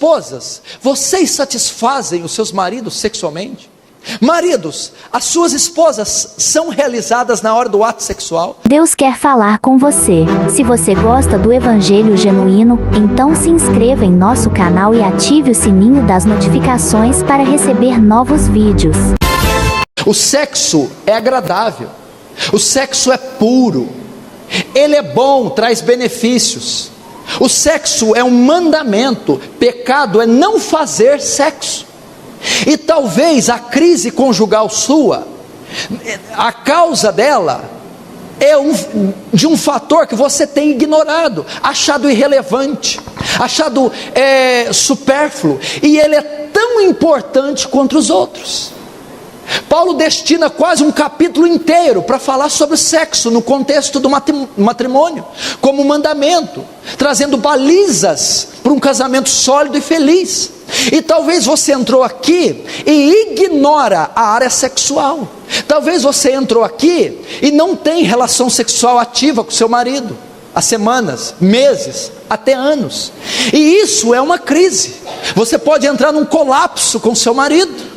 esposas, vocês satisfazem os seus maridos sexualmente? Maridos, as suas esposas são realizadas na hora do ato sexual? Deus quer falar com você. Se você gosta do Evangelho genuíno, então se inscreva em nosso canal e ative o sininho das notificações para receber novos vídeos. O sexo é agradável, o sexo é puro, ele é bom, traz benefícios. O sexo é um mandamento, pecado é não fazer sexo. E talvez a crise conjugal sua, a causa dela é de um fator que você tem ignorado, achado irrelevante, achado supérfluo, e ele é tão importante quanto os outros. Paulo destina quase um capítulo inteiro para falar sobre o sexo no contexto do matrimônio, como mandamento, trazendo balizas para um casamento sólido e feliz. E talvez você entrou aqui e ignora a área sexual. Talvez você entrou aqui e não tem relação sexual ativa com seu marido há semanas, meses, até anos. E isso é uma crise. Você pode entrar num colapso com seu marido,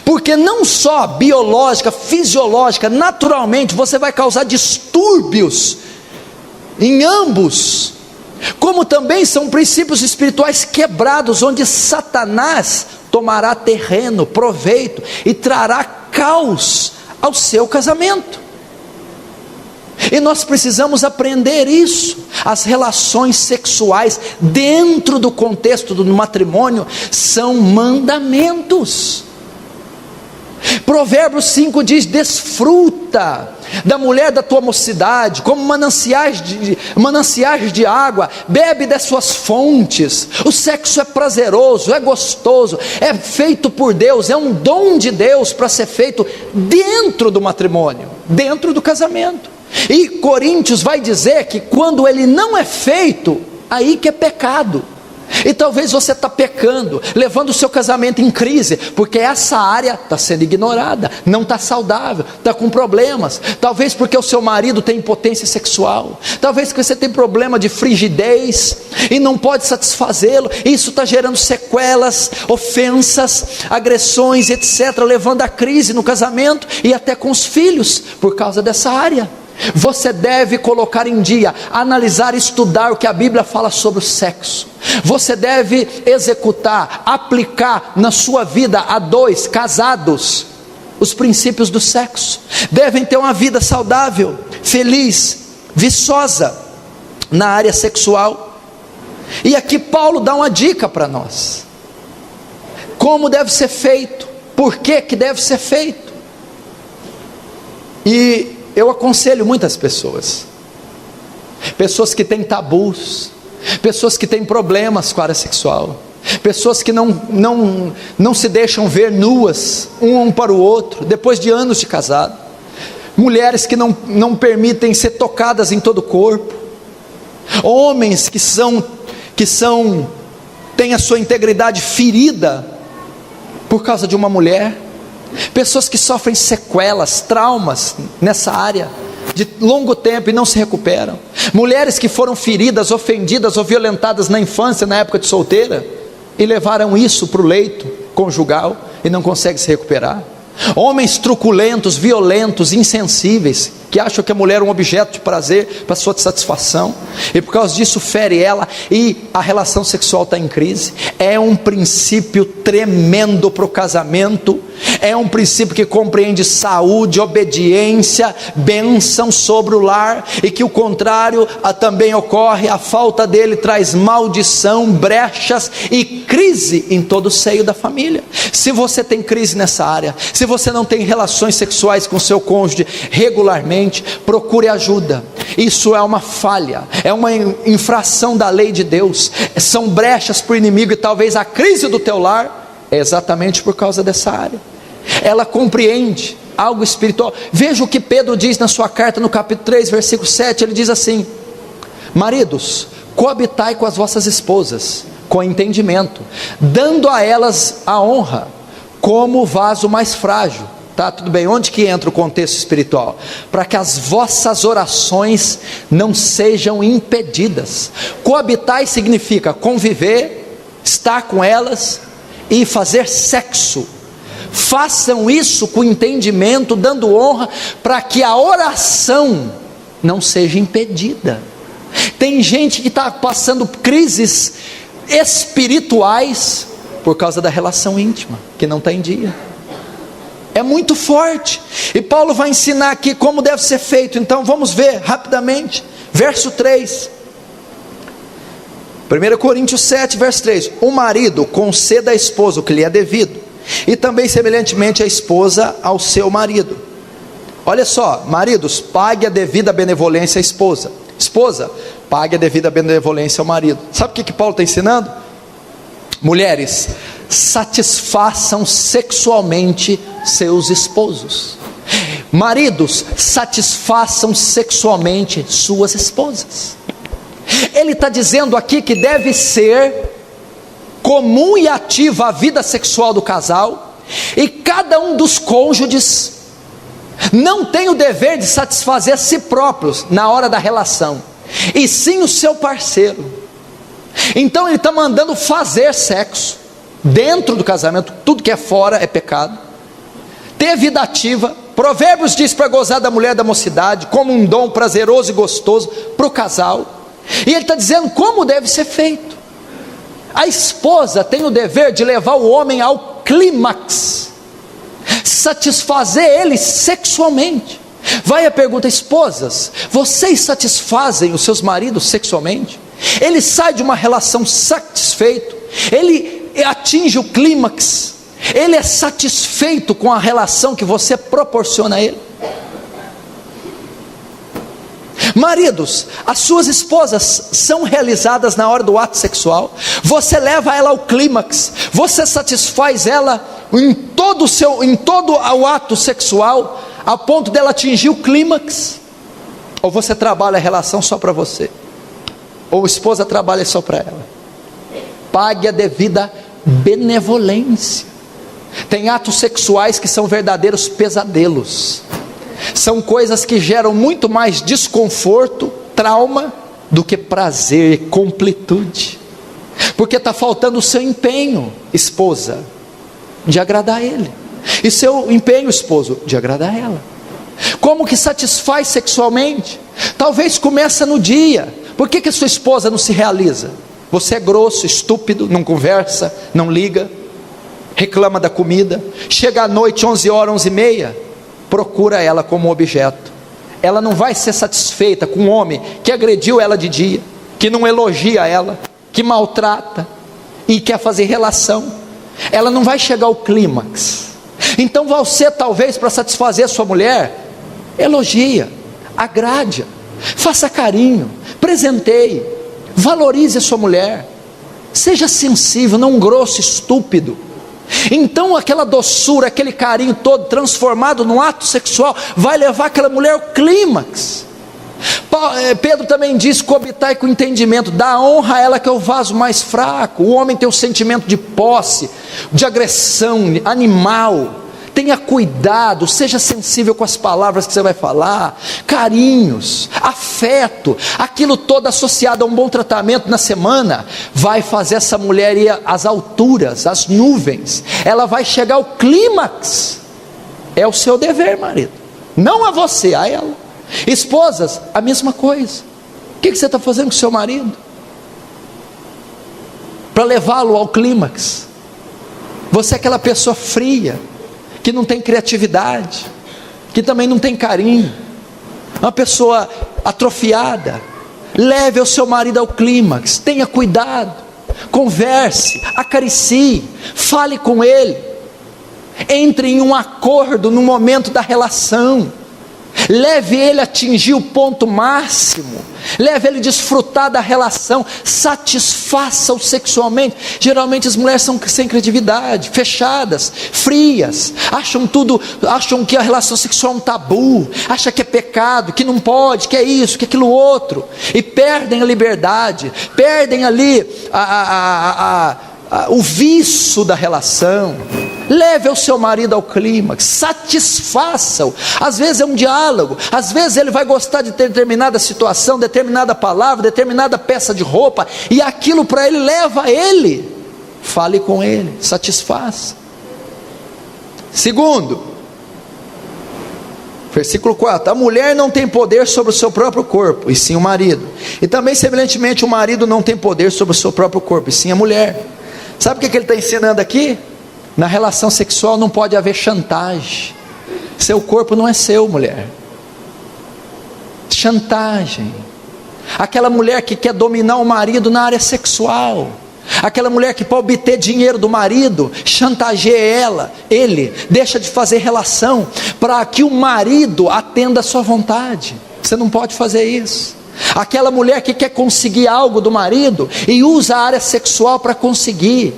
porque não só biológica, fisiológica, naturalmente você vai causar distúrbios em ambos, como também são princípios espirituais quebrados, onde Satanás tomará terreno, proveito e trará caos ao seu casamento. E nós precisamos aprender isso. As relações sexuais dentro do contexto do matrimônio são mandamentos. Provérbios 5 diz: desfruta da mulher da tua mocidade, como mananciais de água, bebe das suas fontes. O sexo é prazeroso, é gostoso, é feito por Deus, é um dom de Deus para ser feito dentro do matrimônio, dentro do casamento. E Coríntios vai dizer que quando ele não é feito, aí que é pecado. E talvez você está pecando, levando o seu casamento em crise, porque essa área está sendo ignorada, não está saudável, está com problemas. Talvez porque o seu marido tem impotência sexual, talvez porque você tem problema de frigidez e não pode satisfazê-lo. Isso está gerando sequelas, ofensas, agressões, etc., levando a crise no casamento e até com os filhos, por causa dessa área. Você deve colocar em dia, analisar, estudar o que a Bíblia fala sobre o sexo. Você deve executar, aplicar na sua vida a dois, casados, os princípios do sexo. Devem ter uma vida saudável, feliz, viçosa na área sexual. E aqui Paulo dá uma dica para nós: como deve ser feito, por que deve ser feito. E eu aconselho muitas pessoas que têm tabus, pessoas que têm problemas com a área sexual, pessoas que não se deixam ver nuas um para o outro, depois de anos de casado, mulheres que não permitem ser tocadas em todo o corpo, homens que têm a sua integridade ferida por causa de uma mulher, pessoas que sofrem sequelas, traumas nessa área de longo tempo e não se recuperam, mulheres que foram feridas, ofendidas ou violentadas na infância, na época de solteira, e levaram isso para o leito conjugal e não conseguem se recuperar, homens truculentos, violentos, insensíveis, que acham que a mulher é um objeto de prazer para sua satisfação, e por causa disso fere ela, e a relação sexual está em crise. É um princípio tremendo para o casamento, é um princípio que compreende saúde, obediência, bênção sobre o lar, e que o contrário também ocorre. A falta dele traz maldição, brechas e crise em todo o seio da família. Se você tem crise nessa área, se você não tem relações sexuais com seu cônjuge regularmente, procure ajuda. Isso é uma falha, é uma infração da lei de Deus, são brechas para o inimigo, e talvez a crise do teu lar é exatamente por causa dessa área. Ela compreende algo espiritual. Veja o que Pedro diz na sua carta, no capítulo 3, versículo 7, ele diz assim: maridos, coabitai com as vossas esposas com entendimento, dando a elas a honra, como o vaso mais frágil. Tá, tudo bem, onde que entra o contexto espiritual? Para que as vossas orações não sejam impedidas. Coabitar significa conviver, estar com elas e fazer sexo. Façam isso com entendimento, dando honra, para que a oração não seja impedida. Tem gente que está passando crises espirituais por causa da relação íntima, que não está em dia. É muito forte, e Paulo vai ensinar aqui como deve ser feito. Então vamos ver rapidamente, verso 3, 1 Coríntios 7, verso 3, o marido conceda à esposa o que lhe é devido, e também semelhantemente a esposa ao seu marido. Olha só, maridos, pague a devida benevolência à esposa, esposa, pague a devida benevolência ao marido. Sabe o que Paulo está ensinando? Mulheres, satisfaçam sexualmente seus esposos. Maridos, satisfaçam sexualmente suas esposas. Ele está dizendo aqui que deve ser comum e ativa a vida sexual do casal, e cada um dos cônjuges não tem o dever de satisfazer a si próprios na hora da relação, e sim o seu parceiro. Então ele está mandando fazer sexo dentro do casamento. Tudo que é fora é pecado. Ter vida ativa. Provérbios diz para gozar da mulher da mocidade como um dom prazeroso e gostoso para o casal. E ele está dizendo como deve ser feito. A esposa tem o dever de levar o homem ao clímax, satisfazer ele sexualmente. Vai a pergunta: esposas, vocês satisfazem os seus maridos sexualmente? Ele sai de uma relação satisfeito, ele atinge o clímax, ele é satisfeito com a relação que você proporciona a ele. Maridos, as suas esposas são realizadas na hora do ato sexual, você leva ela ao clímax, você satisfaz ela em todo o ato sexual, a ponto dela atingir o clímax? Ou você trabalha a relação só para você? Ou a esposa trabalha só para ela? Pague a devida benevolência. Tem atos sexuais que são verdadeiros pesadelos, são coisas que geram muito mais desconforto, trauma, do que prazer e completude, porque está faltando o seu empenho, esposa, de agradar ele, e seu empenho, esposo, de agradar ela. Como que satisfaz sexualmente? Talvez começa no dia. Por que a sua esposa não se realiza? Você é grosso, estúpido, não conversa, não liga, reclama da comida. Chega à noite, 11 horas, 11h30, procura ela como objeto. Ela não vai ser satisfeita com um homem que agrediu ela de dia, que não elogia ela, que maltrata e quer fazer relação. Ela não vai chegar ao clímax. Então você, talvez, para satisfazer a sua mulher, elogia, agrade, faça carinho, presenteie, valorize a sua mulher, seja sensível, não grosso, estúpido. Então aquela doçura, aquele carinho todo transformado no ato sexual, vai levar aquela mulher ao clímax. Pedro também diz: cobitai com entendimento, dá honra a ela que é o vaso mais fraco. O homem tem o sentimento de posse, de agressão animal. Tenha cuidado, seja sensível com as palavras que você vai falar, carinhos, afeto, aquilo todo associado a um bom tratamento na semana, vai fazer essa mulher ir às alturas, às nuvens, ela vai chegar ao clímax. É o seu dever, marido, não a você, a ela. Esposas, a mesma coisa. O que você está fazendo com o seu marido para levá-lo ao clímax? Você é aquela pessoa fria, que não tem criatividade, que também não tem carinho, uma pessoa atrofiada. Leve o seu marido ao clímax, tenha cuidado, converse, acaricie, fale com ele, entre em um acordo no momento da relação, leve ele a atingir o ponto máximo, leve ele a desfrutar da relação, satisfaça-o sexualmente. Geralmente as mulheres são sem criatividade, fechadas, frias, acham que a relação sexual é um tabu, acham que é pecado, que não pode, que é isso, que é aquilo outro, e perdem a liberdade, perdem ali o vício da relação. Leve o seu marido ao clímax, satisfaça-o. Às vezes é um diálogo, às vezes ele vai gostar de determinada situação, determinada palavra, determinada peça de roupa, e aquilo para ele leva ele fale com ele, satisfaça. Segundo, versículo 4: a mulher não tem poder sobre o seu próprio corpo, e sim o marido. E também semelhantemente o marido não tem poder sobre o seu próprio corpo, e sim a mulher. Sabe o que ele está ensinando aqui? Na relação sexual não pode haver chantagem. Seu corpo não é seu, mulher. Chantagem. Aquela mulher que quer dominar o marido na área sexual, aquela mulher que para obter dinheiro do marido, chantageia ele, deixa de fazer relação, para que o marido atenda a sua vontade. Você não pode fazer isso. Aquela mulher que quer conseguir algo do marido, e usa a área sexual para conseguir.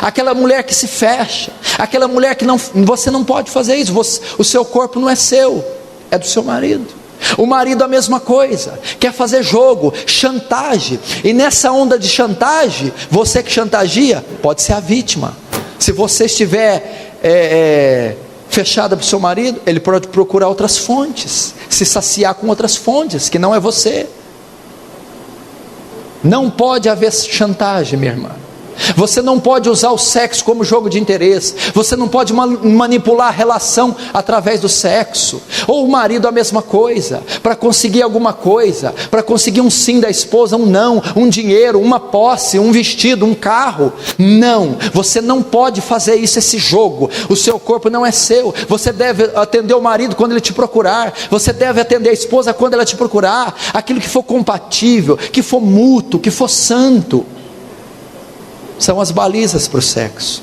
Aquela mulher que se fecha, aquela mulher que não, você não pode fazer isso. O seu corpo não é seu, é do seu marido. O marido a mesma coisa, quer fazer jogo, chantagem, e nessa onda de chantagem, você que chantageia, pode ser a vítima. Se você estiver fechada para o seu marido, ele pode procurar outras fontes, se saciar com outras fontes, que não é você. Não pode haver chantagem, minha irmã. Você não pode usar o sexo como jogo de interesse. Você não pode manipular a relação através do sexo. Ou o marido a mesma coisa, para conseguir alguma coisa, para conseguir um sim da esposa, um não, um dinheiro, uma posse, um vestido, um carro. Não, você não pode fazer isso, esse jogo. O seu corpo não é seu. Você deve atender o marido quando ele te procurar. Você deve atender a esposa quando ela te procurar. Aquilo que for compatível, que for mútuo, que for santo. São as balizas para o sexo.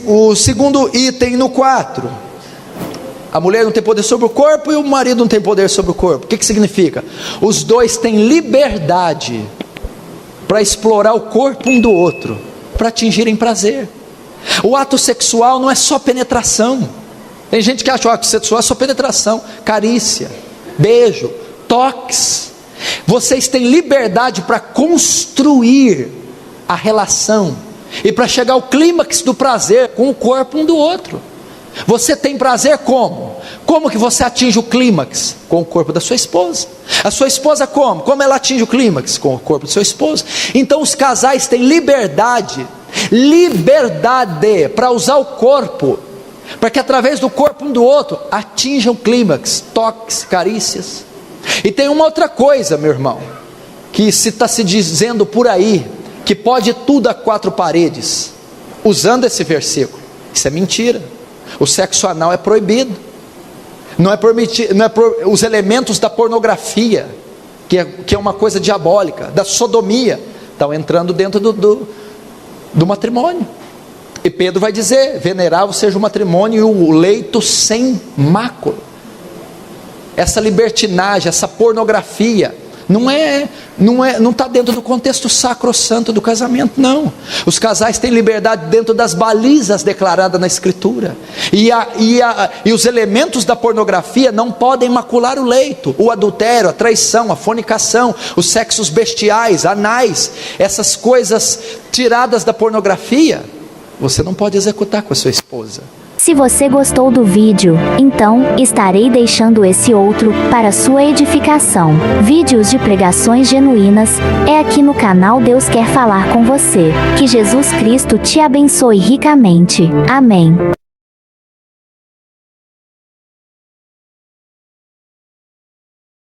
O segundo item no 4: a mulher não tem poder sobre o corpo e o marido não tem poder sobre o corpo. O que significa? Os dois têm liberdade para explorar o corpo um do outro, para atingirem prazer. O ato sexual não é só penetração. Tem gente que acha que o ato sexual é só penetração, carícia, beijo, toques. Vocês têm liberdade para construir a relação e para chegar ao clímax do prazer com o corpo um do outro. Você tem prazer como? Como que você atinge o clímax? Com o corpo da sua esposa. A sua esposa como? Como ela atinge o clímax? Com o corpo do seu esposo. Então os casais têm liberdade para usar o corpo, para que através do corpo um do outro atinjam o clímax, toques, carícias. E tem uma outra coisa, meu irmão, que se está se dizendo por aí, que pode tudo a 4 paredes, usando esse versículo. Isso é mentira. O sexo anal é proibido. Não é permitido, os elementos da pornografia, que é uma coisa diabólica, da sodomia, estão entrando dentro do matrimônio. E Pedro vai dizer: venerável seja o matrimônio e o leito sem mácula. Essa libertinagem, essa pornografia, não está dentro do contexto sacrossanto do casamento, não. Os casais têm liberdade dentro das balizas declaradas na Escritura, e os elementos da pornografia não podem macular o leito. O adultério, a traição, a fornicação, os sexos bestiais, anais, essas coisas tiradas da pornografia, você não pode executar com a sua esposa. Se você gostou do vídeo, então, estarei deixando esse outro, para sua edificação. Vídeos de pregações genuínas, é aqui no canal Deus Quer Falar com Você. Que Jesus Cristo te abençoe ricamente. Amém.